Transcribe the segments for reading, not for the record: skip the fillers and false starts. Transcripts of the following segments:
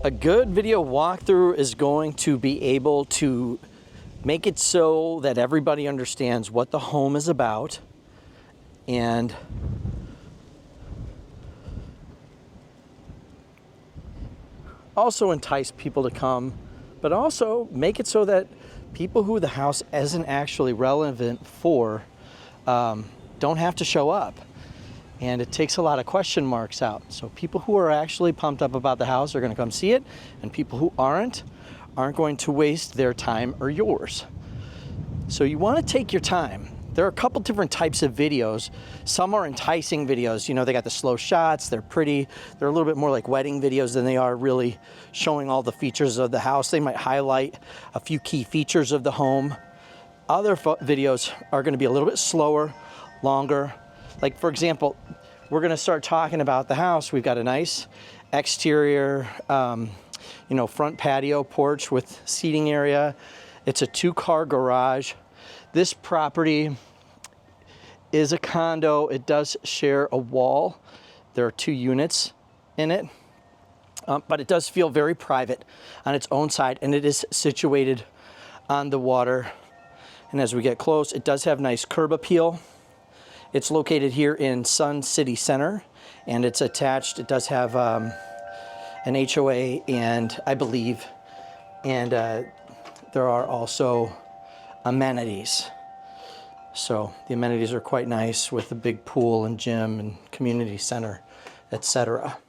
A good video walkthrough is going to be able to make it so that everybody understands what the home is about and also entice people to come, but also make it so that people who the house isn't actually relevant for don't have to show up. And it takes a lot of question marks out. So people who are actually pumped up about the house are going to come see it, and people who aren't going to waste their time or yours. So you want to take your time. There are a couple different types of videos. Some are enticing videos. You know, they got the slow shots, they're pretty. They're a little bit more like wedding videos than they are really showing all the features of the house. They might highlight a few key features of the home. Other videos are going to be a little bit slower, longer. Like, for example, we're going to start talking about the house. We've got a nice exterior, front patio porch with seating area. It's a 2-car garage. This property is a condo. It does share a wall. There are 2 units in it, but it does feel very private on its own side, and it is situated on the water. And as we get close, it does have nice curb appeal. It's located here in Sun City Center, and it's attached. It does have an HOA, and I believe, and there are also amenities. So the amenities are quite nice with the big pool and gym and community center, etc.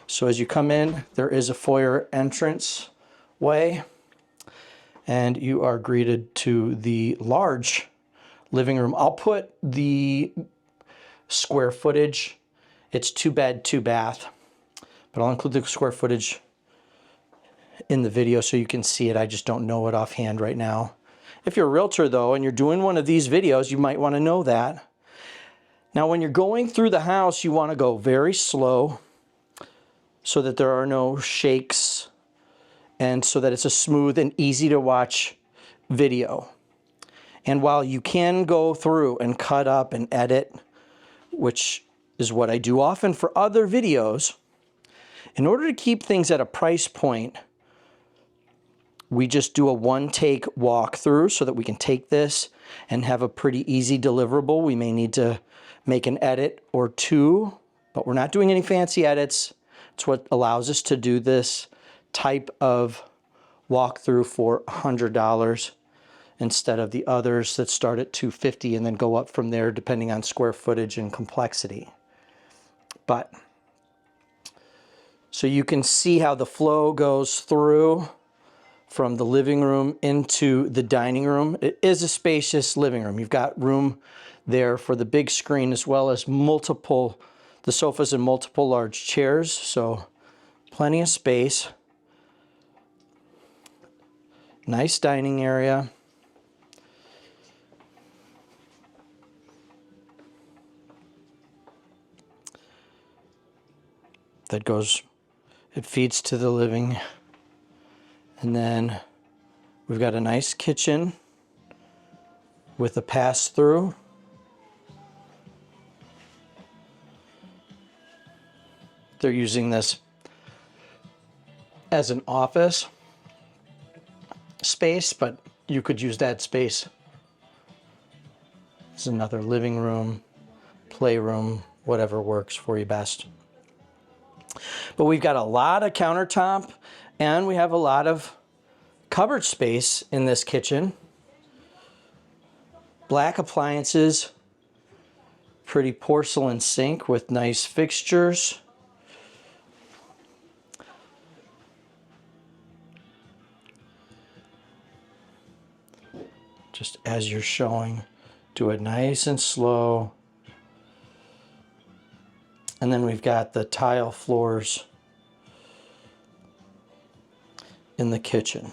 So as you come in, there is a foyer entrance way, and you are greeted to the large living room. I'll put the square footage. It's 2 bed, 2 bath, but I'll include the square footage in the video so you can see it. I just don't know it offhand right now. If you're a realtor though, and you're doing one of these videos, you might want to know that. Now, when you're going through the house, you want to go very slow so that there are no shakes and so that it's a smooth and easy to watch video. And while you can go through and cut up and edit, which is what I do often for other videos, in order to keep things at a price point, we just do a 1-take walkthrough so that we can take this and have a pretty easy deliverable. We may need to make an edit or 2, but we're not doing any fancy edits. It's what allows us to do this type of walkthrough for $100. Instead of the others that start at $250 and then go up from there depending on square footage and complexity. But so you can see how the flow goes through from the living room into the dining room. It is a spacious living room. You've got room there for the big screen as well as the sofas and multiple large chairs. So plenty of space. Nice dining area. It feeds to the living. And then we've got a nice kitchen with a pass-through. They're using this as an office space, but you could use that space as another living room, playroom, whatever works for you best. But we've got a lot of countertop and we have a lot of cupboard space in this kitchen. Black appliances, pretty porcelain sink with nice fixtures. Just as you're showing, do it nice and slow. And then we've got the tile floors in the kitchen.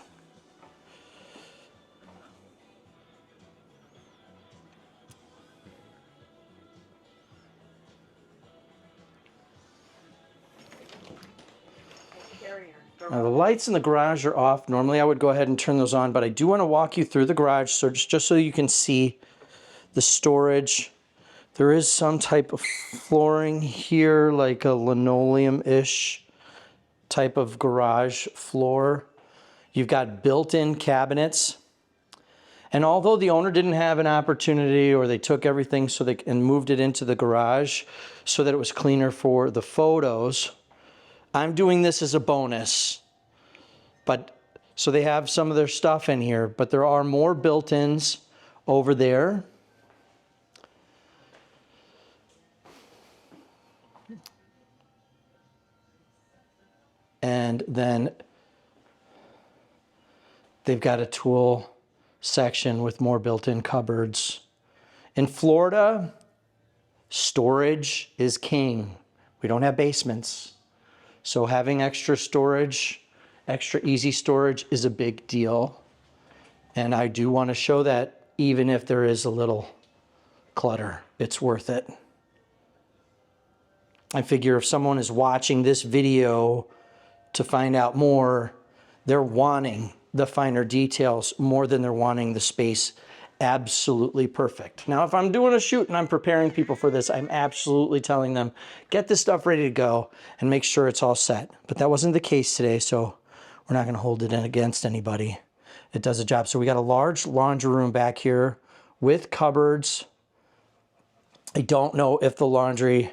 Now the lights in the garage are off. Normally I would go ahead and turn those on, but I do want to walk you through the garage so just so you can see the storage. There is some type of flooring here, like a linoleum-ish type of garage floor. You've got built-in cabinets. And although the owner didn't have an opportunity, or they took everything and moved it into the garage so that it was cleaner for the photos, I'm doing this as a bonus. But so they have some of their stuff in here, but there are more built-ins over there. And then they've got a tool section with more built-in cupboards. In Florida, storage is king. We don't have basements. So having extra storage, extra easy storage is a big deal. And I do want to show that even if there is a little clutter, it's worth it. I figure if someone is watching this video to find out more, they're wanting the finer details more than they're wanting the space absolutely perfect. Now, if I'm doing a shoot and I'm preparing people for this, I'm absolutely telling them, get this stuff ready to go and make sure it's all set. But that wasn't the case today, so we're not going to hold it in against anybody. It does a job. So we got a large laundry room back here with cupboards. I don't know if the laundry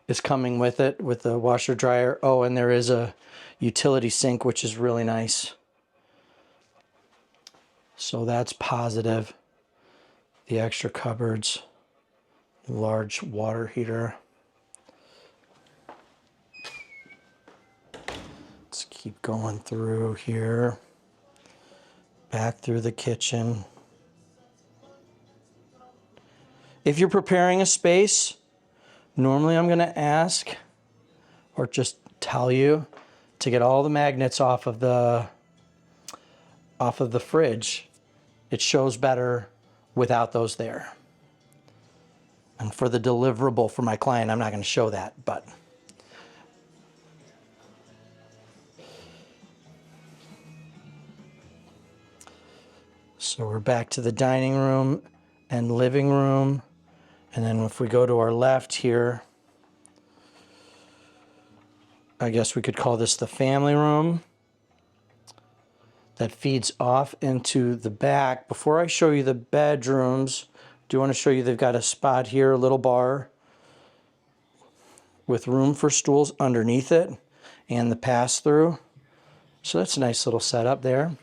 is coming with it, with the washer dryer. Oh, and there is a utility sink, which is really nice. So that's positive. The extra cupboards, large water heater. Let's keep going through here. Back through the kitchen. If you're preparing a space, normally I'm going to ask or just tell you to get all the magnets off of the fridge. It shows better without those there. And for the deliverable for my client, I'm not going to show that, but so we're back to the dining room and living room. And then if we go to our left here, I guess we could call this the family room. That feeds off into the back. Before I show you the bedrooms, I do want to show you they've got a spot here, a little bar with room for stools underneath it and the pass-through. So that's a nice little setup there.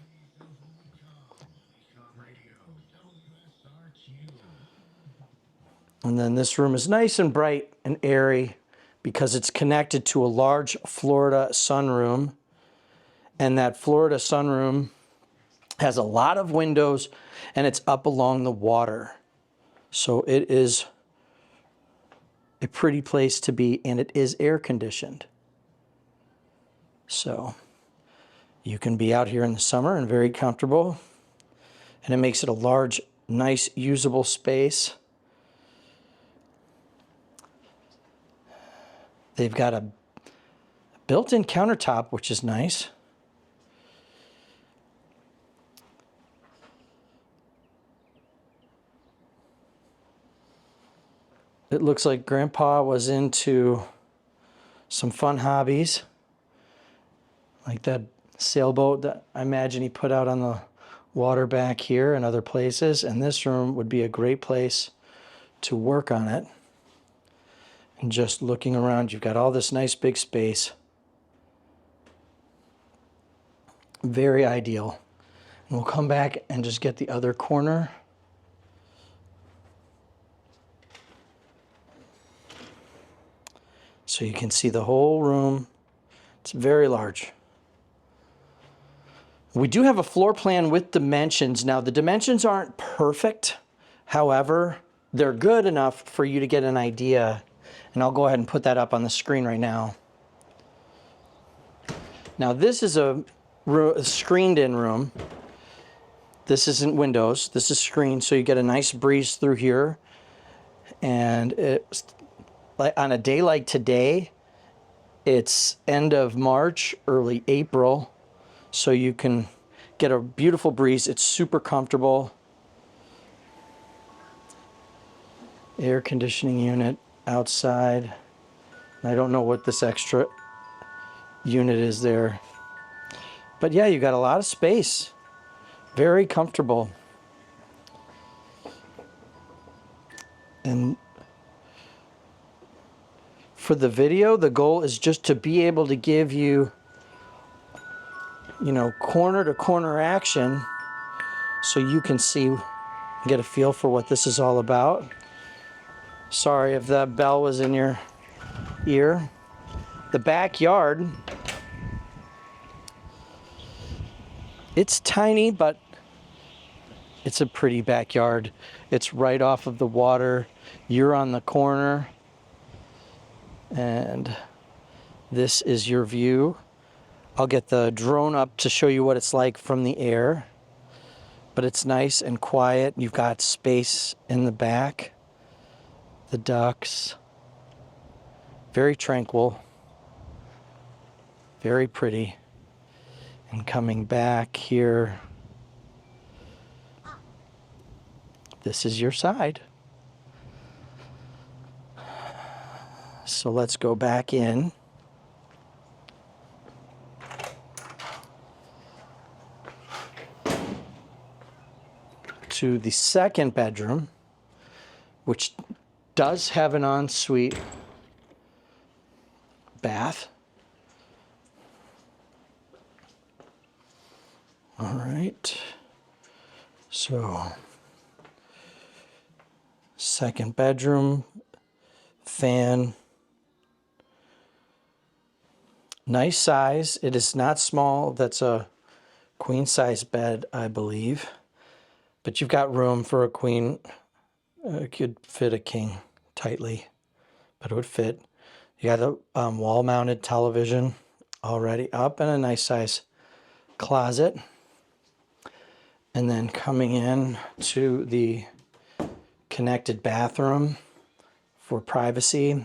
And then this room is nice and bright and airy because it's connected to a large Florida sunroom. And that Florida sunroom has a lot of windows and it's up along the water. So it is a pretty place to be, and it is air conditioned. So you can be out here in the summer and very comfortable. And it makes it a large, nice, usable space. They've got a built-in countertop, which is nice. It looks like Grandpa was into some fun hobbies, like that sailboat that I imagine he put out on the water back here and other places. And this room would be a great place to work on it. And just looking around, you've got all this nice big space. Very ideal. And we'll come back and just get the other corner. So you can see the whole room. It's very large. We do have a floor plan with dimensions. Now, the dimensions aren't perfect. However, they're good enough for you to get an idea. And I'll go ahead and put that up on the screen right now. Now, this is a screened-in room. This isn't windows. This is screened, so you get a nice breeze through here. And it's like on a day like today, it's end of March, early April, so you can get a beautiful breeze. It's super comfortable. Air conditioning unit outside. I don't know what this extra unit is there. But yeah, you got a lot of space. Very comfortable. And for the video, the goal is just to be able to give you, you know, corner to corner action so you can see, get a feel for what this is all about. Sorry if that bell was in your ear. The backyard, it's tiny, but it's a pretty backyard. It's right off of the water. You're on the corner, and this is your view. I'll get the drone up to show you what it's like from the air, but it's nice and quiet. You've got space in the back. The ducks, very tranquil, very pretty. And coming back here, this is your side. So let's go back in. To the second bedroom, which does have an ensuite bath. All right. So, second bedroom, fan. Nice size. It is not small. That's a queen size bed, I believe. But you've got room for a queen. It could fit a king tightly, but it would fit. You got a wall-mounted television already up and a nice size closet. And then coming in to the connected bathroom for privacy.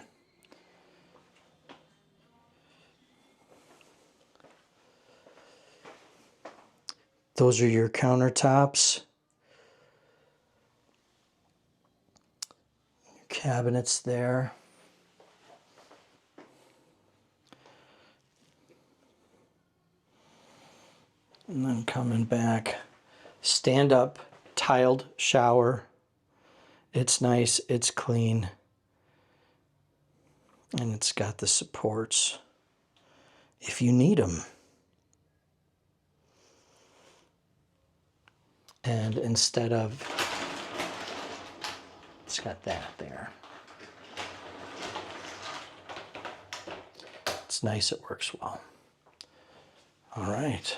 Those are your countertops. Cabinets there. And then coming back, stand up, tiled shower. It's nice, it's clean. And it's got the supports if you need them. And instead of, it's got that there. It's nice, it works well. All right.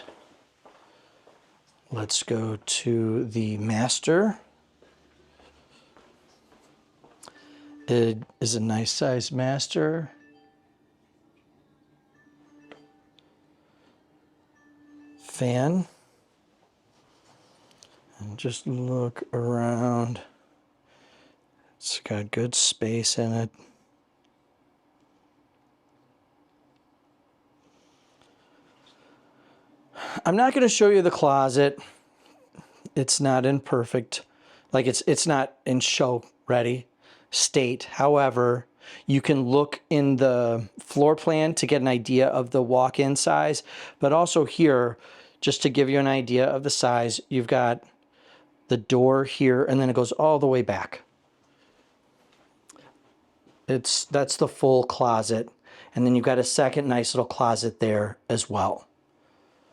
Let's go to the master. It is a nice size master. Fan. And just look around. It's got good space in it. I'm not going to show you the closet. It's not in perfect, like it's not in show ready state. However, you can look in the floor plan to get an idea of the walk-in size, but also here, just to give you an idea of the size, you've got the door here, and then it goes all the way back. That's the full closet, and then you've got a second nice little closet there as well.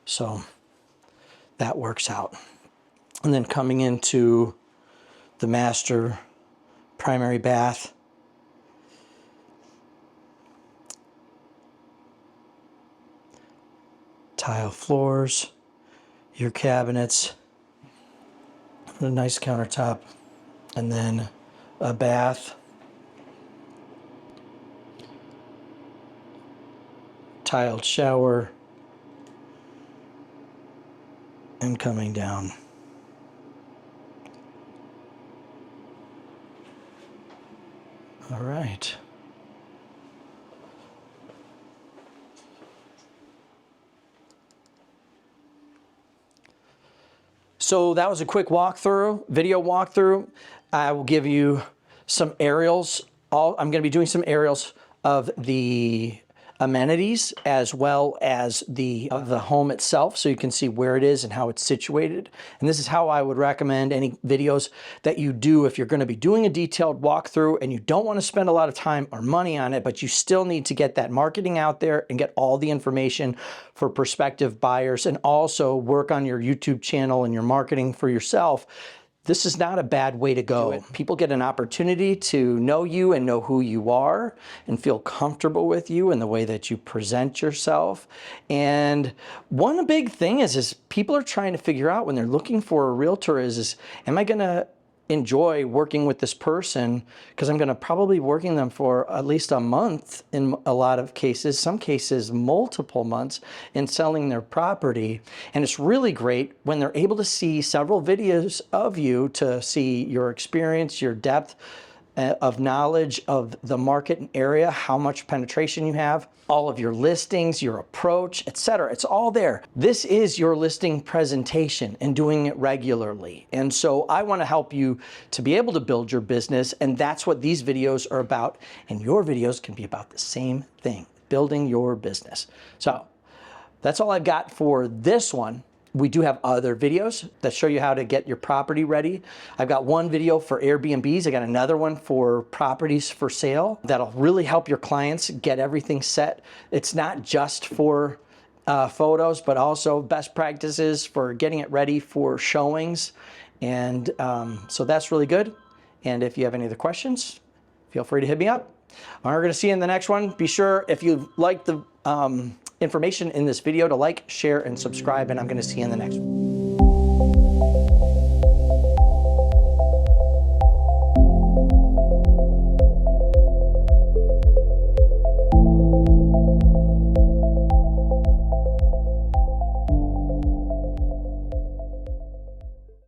So that works out. And then coming into the master primary bath. Tile floors, your cabinets, a nice countertop, and then a bath. Tiled shower, and coming down. All right. So that was a quick walkthrough, video walkthrough. I will give you some aerials. I'm going to be doing some aerials of the amenities as well as the home itself, so you can see where it is and how it's situated. And this is how I would recommend any videos that you do if you're going to be doing a detailed walkthrough and you don't want to spend a lot of time or money on it, but you still need to get that marketing out there and get all the information for prospective buyers, and also work on your YouTube channel and your marketing for yourself. This is not a bad way to go. People get an opportunity to know you and know who you are and feel comfortable with you and the way that you present yourself. And one big thing is people are trying to figure out when they're looking for a realtor is am I going to enjoy working with this person, because I'm going to probably be working them for at least a month in a lot of cases, some cases multiple months, in selling their property. And it's really great when they're able to see several videos of you to see your experience, your depth of knowledge of the market and area, how much penetration you have, all of your listings, your approach, etc. It's all there. This is your listing presentation and doing it regularly. And so I want to help you to be able to build your business, and that's what these videos are about. And your videos can be about the same thing, building your business. So that's all I've got for this one. We do have other videos that show you how to get your property ready. I've got one video for Airbnbs. I got another one for properties for sale that'll really help your clients get everything set. It's not just for photos, but also best practices for getting it ready for showings. And so that's really good. And if you have any other questions, feel free to hit me up. We're going to see you in the next one. Be sure, if you like the information in this video, to like, share, and subscribe, and I'm going to see you in the next one.